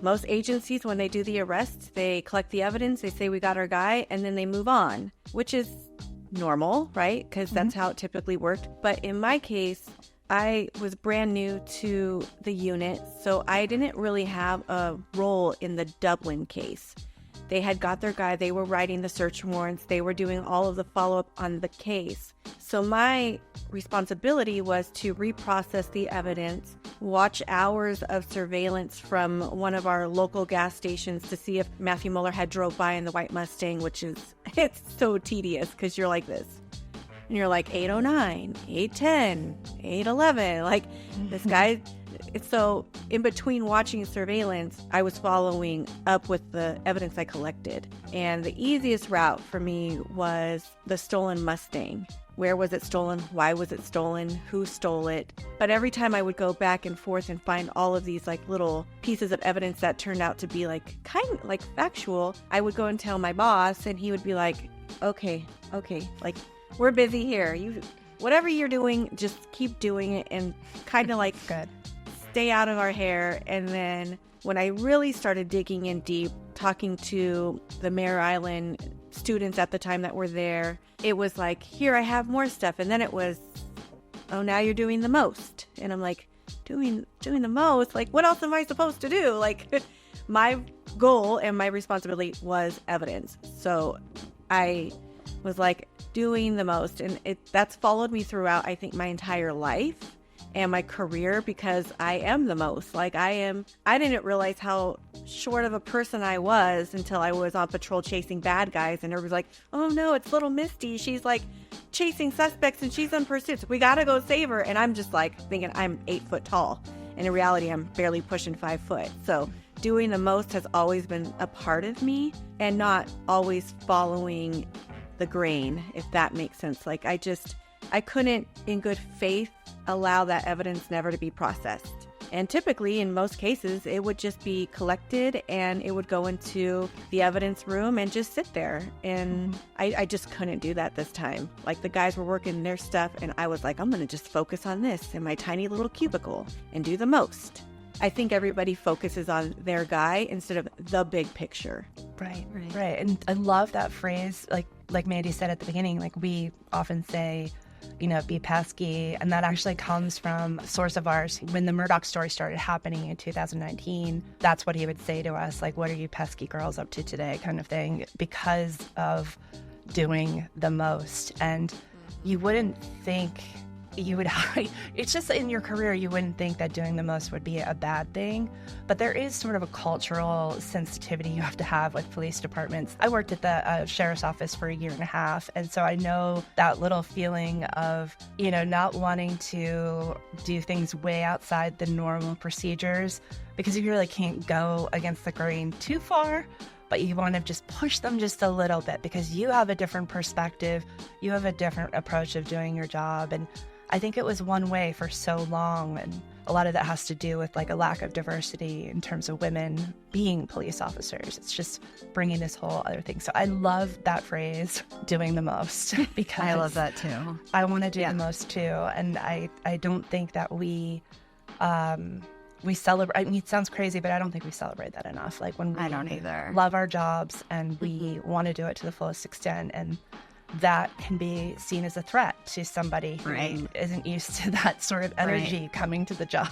Most agencies, when they do the arrest, they collect the evidence, they say we got our guy, and then they move on, which is normal, right? Because that's how it typically worked. But in my case, I was brand new to the unit, so I didn't really have a role in the Dublin case. They had got their guy, they were writing the search warrants, they were doing all of the follow-up on the case. So my responsibility was to reprocess the evidence, watch hours of surveillance from one of our local gas stations to see if Matthew Mueller had drove by in the white Mustang, it's so tedious because you're like this. And you're like 809, 810, 811, like this guy. So in between watching surveillance, I was following up with the evidence I collected. And the easiest route for me was the stolen Mustang. Where was it stolen? Why was it stolen? Who stole it? But every time I would go back and forth and find all of these like little pieces of evidence that turned out to be like kind of like factual, I would go and tell my boss and he would be like, okay, like we're busy here. Whatever you're doing, just keep doing it and kind of like good. Stay out of our hair. And then when I really started digging in deep, talking to the Mare Island students at the time that were there, it was like, here, I have more stuff. And then it was, oh, now you're doing the most. And I'm like, doing the most? Like, what else am I supposed to do? Like, my goal and my responsibility was evidence. So I was like doing the most. And that's followed me throughout, I think, my entire life and my career, because I am the most. Like I didn't realize how short of a person I was until I was on patrol chasing bad guys, and everybody's like, oh no, it's little Misty. She's like chasing suspects and she's in pursuit. We gotta go save her. And I'm just like thinking I'm 8 foot tall. And in reality, I'm barely pushing 5 foot. So doing the most has always been a part of me and not always following the grain, if that makes sense. Like I couldn't in good faith allow that evidence never to be processed. And typically, in most cases, it would just be collected and it would go into the evidence room and just sit there. And I just couldn't do that this time. Like the guys were working their stuff and I was like, I'm going to just focus on this in my tiny little cubicle and do the most. I think everybody focuses on their guy instead of the big picture. Right. And I love that phrase, like Mandy said at the beginning, like we often say, be pesky. And that actually comes from a source of ours. When the Murdaugh story started happening in 2019, that's what he would say to us, like, what are you pesky girls up to today, kind of thing, because of doing the most. And you wouldn't think it's just in your career, you wouldn't think that doing the most would be a bad thing. But there is sort of a cultural sensitivity you have to have with police departments. I worked at the sheriff's office for 1.5 years. And so I know that little feeling of, not wanting to do things way outside the normal procedures because you really can't go against the grain too far. But you want to just push them just a little bit because you have a different perspective. You have a different approach of doing your job. And I think it was one way for so long, and a lot of that has to do with like a lack of diversity in terms of women being police officers. It's just bringing this whole other thing. So I love that phrase, doing the most, because I love that too. I want to do the most too. And I don't think that we celebrate. I mean, it sounds crazy, but I don't think we celebrate that enough. Like when we I don't either. Love our jobs and we want to do it to the fullest extent, and that can be seen as a threat to somebody who isn't used to that sort of energy coming to the job.